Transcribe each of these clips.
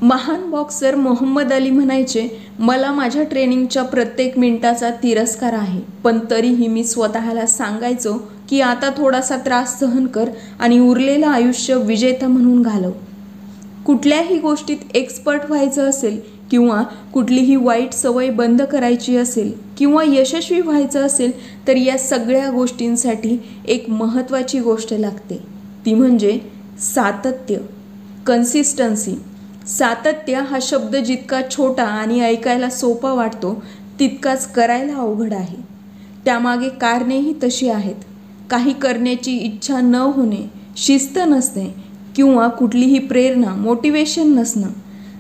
महान बॉक्सर मोहम्मद अली म्हणायचे, मला माझ्या ट्रेनिंगच्या प्रत्येक मिनिटाचा तिरस्कार आहे, पण तरीही मी स्वतःला सांगायचो की आता थोडासा त्रास सहन कर आणि उरलेलं आयुष्य विजेता म्हणून घालव. कुठल्याही गोष्टीत एक्सपर्ट व्हायचं असेल किंवा कुठलीही वाईट सवय बंद करायची असेल किंवा यशस्वी व्हायचं असेल तर या सगळ्या गोष्टींसाठी एक महत्त्वाची गोष्ट लागते, ती म्हणजे सातत्य, कन्सिस्टन्सी. सातत्य हा शब्द जितका छोटा आणि ऐकायला सोपा वाटतो तितकाच करायला अवघड आहे. त्यामागे कारणेही तशी आहेत. काही करण्याची इच्छा न होणे, शिस्त नसणे किंवा कुठलीही प्रेरणा, मोटिवेशन नसणं.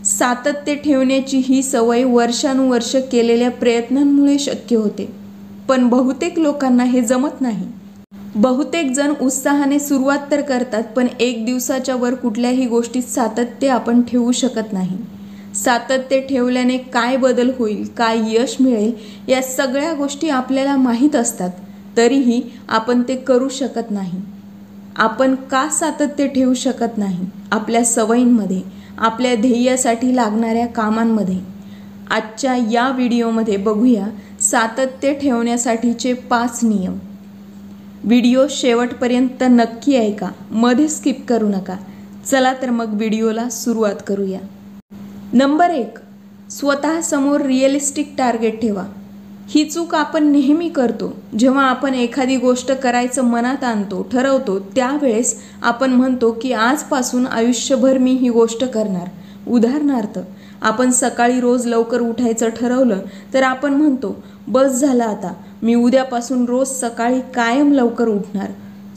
सातत्य ठेवण्याची ही सवय वर्षानुवर्ष केलेल्या प्रयत्नांमुळे शक्य होते, पण बहुतेक लोकांना हे जमत नाही. बहुतेक जण उत्साहाने सुरुवात तर करतात, पण एक दिवसाच्या वर कुठल्याही गोष्टीत सातत्य आपण ठेवू शकत नाही. सातत्य ठेवल्याने काय बदल होईल, काय यश मिळेल, या सगळ्या गोष्टी आपल्याला माहीत असतात, तरीही आपण ते करू शकत नाही. आपण का सातत्य ठेवू शकत नाही? आपल्या सवयींमध्ये, आपल्या ध्येयासाठी लागणाऱ्या कामांमध्ये. आजच्या या व्हिडिओमध्ये बघूया सातत्य ठेवण्यासाठीचे 5 नियम. व्हिडिओ शेवटपर्यंत नक्की ऐका, मध्ये स्किप करू नका. चला तर मग व्हिडिओला सुरुवात करूया. नंबर 1, स्वतःसमोर रिअलिस्टिक टार्गेट ठेवा. ही चूक आपण नेहमी करतो. जेव्हा आपण एखादी गोष्ट करायचं मनात आणतो, ठरवतो, त्यावेळेस आपण म्हणतो की आजपासून आयुष्यभर मी ही गोष्ट करणार. उदाहरणार्थ, आपण सकाळी रोज लवकर उठायचं ठरवलं तर आपण म्हणतो, बस झालं आता, मी उद्यापासून रोज सकाळी कायम लवकर उठणार.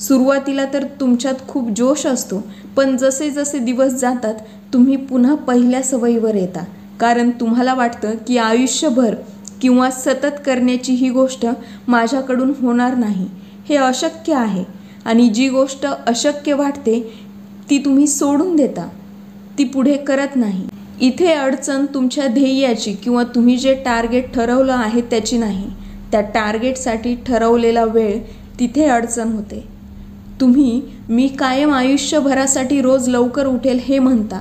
सुरुवातीला तर तुमच्यात खूप जोश असतो, पण जसे जसे दिवस जातात तुम्ही पुन्हा पहिल्या सवयीवर येता, कारण तुम्हाला वाटतं की आयुष्यभर किंवा सतत करण्याची ही गोष्ट माझ्याकडून होणार नाही, हे अशक्य आहे. आणि जी गोष्ट अशक्य वाटते ती तुम्ही सोडून देता, ती पुढे करत नाही. इथे अडचण तुमच्या ध्येयाची किंवा तुम्ही जे टार्गेट ठरवलं आहे त्याची नाही, त्या टार्गेटसाठी ठरवलेला वेळ, तिथे अडचण होते. तुम्ही मी कायम आयुष्यभरासाठी रोज लवकर उठेल हे म्हणता.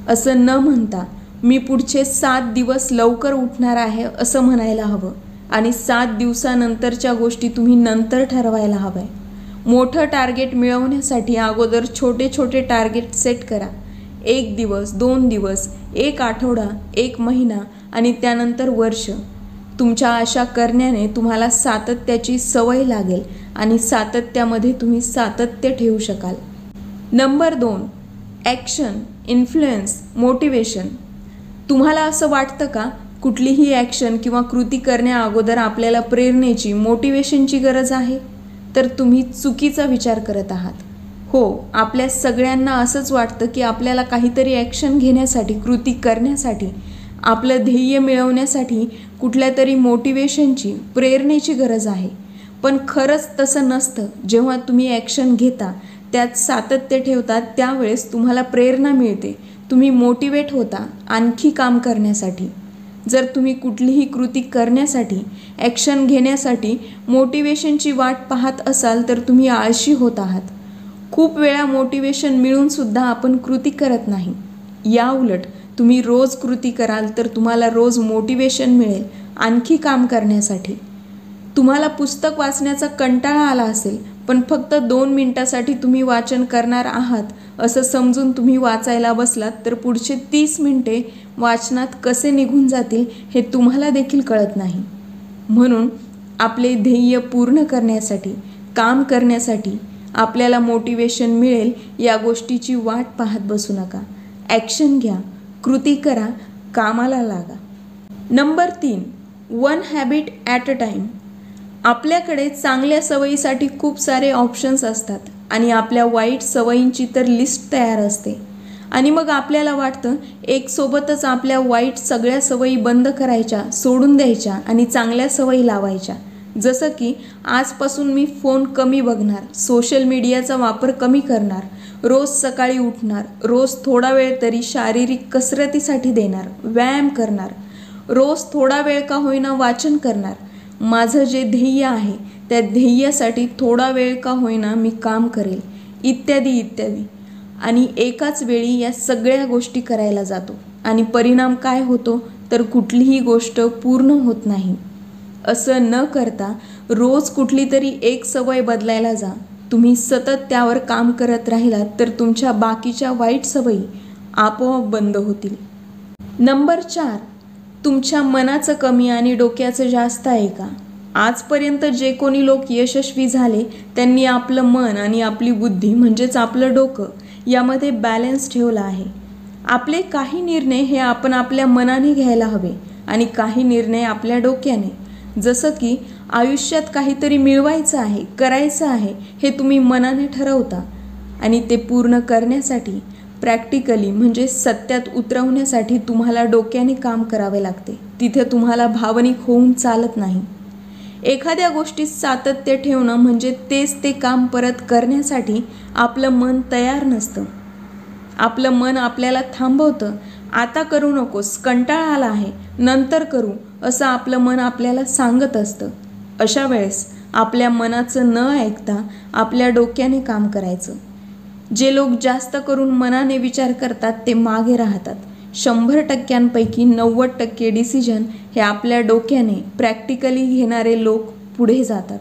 असं न म्हणता मी पुढचे 7 दिवस लवकर उठणार आहे असं म्हणायला हवं. आणि 7 दिवसानंतरच्या गोष्टी तुम्ही नंतर ठरवायला हव्या. मोठं टार्गेट मिळवण्यासाठी अगोदर छोटे छोटे टार्गेट सेट करा. 1 दिवस, 2 दिवस, 1 आठवडा, 1 महिना आणि त्यानंतर वर्ष. तुमच्या अशा करण्याने तुम्हाला सातत्याची सवय लागेल आणि सातत्यामध्ये तुम्ही सातत्य ठेवू शकाल. Number 2, action, influence, motivation. तुम्हाला असं वाटतं का कुठलीही ॲक्शन किंवा कृती करण्या अगोदर आपल्याला प्रेरणेची, मोटिवेशनची गरज आहे? तर तुम्ही चुकीचा विचार करत आहात. हो, आपल्या सगळ्यांना असंच वाटतं की आपल्याला काहीतरी ॲक्शन घेण्यासाठी, कृती करण्यासाठी, आपलं ध्येय मिळवण्यासाठी कुठल्या तरी मोटिवेशनची, प्रेरणेची गरज आहे. पण खरंच तसं नसतं. जेव्हा तुम्ही ॲक्शन घेता, त्यात सातत्य ठेवता, त्यावेळेस तुम्हाला प्रेरणा मिळते, तुम्ही मोटिवेट होता आणखी काम करण्यासाठी. जर तुम्ही कुठलीही कृती करण्यासाठी, ॲक्शन घेण्यासाठी मोटिवेशनची वाट पाहत असाल तर तुम्ही आळशी होत आहात. खूप वेळा मोटिवेशन मिळूनसुद्धा आपण कृती करत नाही. याउलट तुम्ही रोज कृती कराल तर तुम्हाला रोज मोटिवेशन मिळेल आणखी काम करण्यासाठी. तुम्हाला पुस्तक वाचण्याचा कंटाळा आला असेल, पण फक्त 2 मिनिटासाठी तुम्ही वाचन करणार आहात असं समजून तुम्ही वाचायला बसलात तर पुढचे 30 मिनिटे वाचनात कसे निघून जातील हे तुम्हाला देखील कळत नाही. म्हणून आपले ध्येय पूर्ण करण्यासाठी, काम करण्यासाठी आपल्याला मोटिवेशन मिळेल या गोष्टीची वाट पाहत बसू नका. ॲक्शन घ्या, कृती करा, कामाला लागा. Number 3, 1 habit at a time. आपल्याकडे चांगल्या सवयीसाठी खूप सारे ऑप्शन्स असतात आणि आपल्या वाईट सवयींची तर लिस्ट तयार असते. आणि मग आपल्याला वाटतं एक सोबतच आपल्या वाईट सगळ्या सवयी बंद करायच्या, सोडून द्यायच्या आणि चांगल्या सवयी लावायच्या. जसं की आजपासून मी फोन कमी बघणार, सोशल मीडियाचा वापर कमी करणार, रोज सकाळी उठणार, रोज थोडा वेळ तरी शारीरिक कसरतीसाठी देणार, व्यायाम करणार, रोज थोडा वेळ का होईना वाचन करणार, माझं जे ध्येय आहे त्या ध्येयासाठी थोडा वेळ का होईना मी काम करेल, इत्यादी इत्यादी. आणि एकाच वेळी या सगळ्या गोष्टी करायला जातो आणि परिणाम काय होतो तर कुठलीही गोष्ट पूर्ण होत नाही. असं न करता रोज कुठली तरी एक सवय बदलायला जा. तुम्ही सतत त्यावर काम करत राहिलात तर तुमच्या बाकीच्या वाईट सवयी आपोआप बंद होतील. नंबर 4, तुमच्या मनाचं कमी आणि डोक्याचं जास्त आहे का? आजपर्यंत जे कोणी लोक यशस्वी झाले त्यांनी आपलं मन आणि आपली बुद्धी म्हणजेच आपलं डोकं यामध्ये बॅलन्स ठेवला आहे. आपले काही निर्णय हे आपण आपल्या मनाने घ्यायला हवे आणि काही निर्णय आपल्या डोक्याने. जसं की आयुष्यात काहीतरी मिळवायचं आहे, करायचं आहे हे तुम्ही मनाने ठरवता आणि ते पूर्ण करण्यासाठी प्रॅक्टिकली म्हणजे सत्यात उतरवण्यासाठी तुम्हाला डोक्याने काम करावे लागते. तिथे तुम्हाला भावनिक होऊन चालत नाही. एखाद्या गोष्टीत सातत्य ठेवणं म्हणजे तेच ते काम परत करण्यासाठी आपलं मन तयार नसतं. आपलं मन आपल्याला थांबवतं. आता करू नकोस, कंटाळा आला आहे, नंतर करू असं आपलं मन आपल्याला सांगत असतं. अशा वेळेस आपल्या मनाचं न ऐकता आपल्या डोक्याने काम करायचं. जे लोक जास्त करून मनाने विचार करतात ते मागे राहतात. 100%पैकी 90% डिसिजन हे आपल्या डोक्याने प्रॅक्टिकली घेणारे लोक पुढे जातात.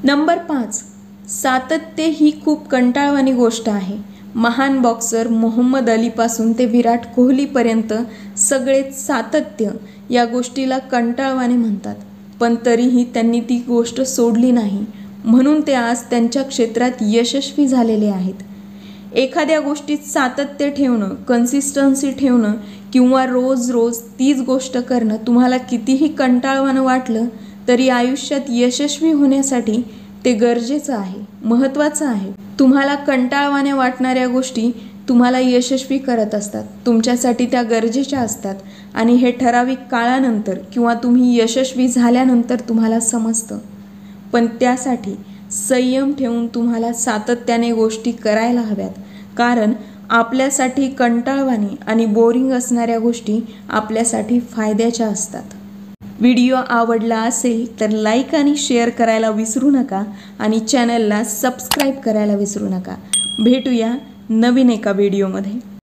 नंबर 5, सातत्य ही खूप कंटाळवाणी गोष्ट आहे. महान बॉक्सर मोहम्मद अलीपासून ते विराट कोहलीपर्यंत सगळेच सातत्य या गोष्टीला कंटाळवाणे म्हणतात. पण तरीही त्यांनी ती गोष्ट सोडली नाही, म्हणून ते आज त्यांच्या क्षेत्रात यशस्वी झालेले आहेत. एखाद्या गोष्टीत सातत्य ठेवणं, कन्सिस्टन्सी ठेवणं किंवा रोज रोज तीच गोष्ट करणं तुम्हाला कितीही कंटाळवाणं वाटलं तरी आयुष्यात यशस्वी होण्यासाठी ते गरजेचं आहे, महत्त्वाचं आहे. तुम्हाला कंटाळवाण्या वाटणाऱ्या गोष्टी तुम्हाला यशस्वी करत असतात. तुमच्यासाठी त्या गरजेच्या असतात आणि हे ठराविक काळानंतर किंवा तुम्ही यशस्वी झाल्यानंतर तुम्हाला समजतं. पण त्यासाठी संयम ठेवून तुम्हाला सातत्याने गोष्टी करायला हव्यात. कारण आपल्यासाठी कंटाळवाणी आणि बोरिंग असणाऱ्या गोष्टी आपल्यासाठी फायद्याच्या असतात. व्हिडिओ आवडला असेल तर लाईक आणि शेअर करायला विसरू नका आणि चॅनलला सबस्क्राईब करायला विसरू नका. भेटूया नवीन एका व्हिडिओमध्ये.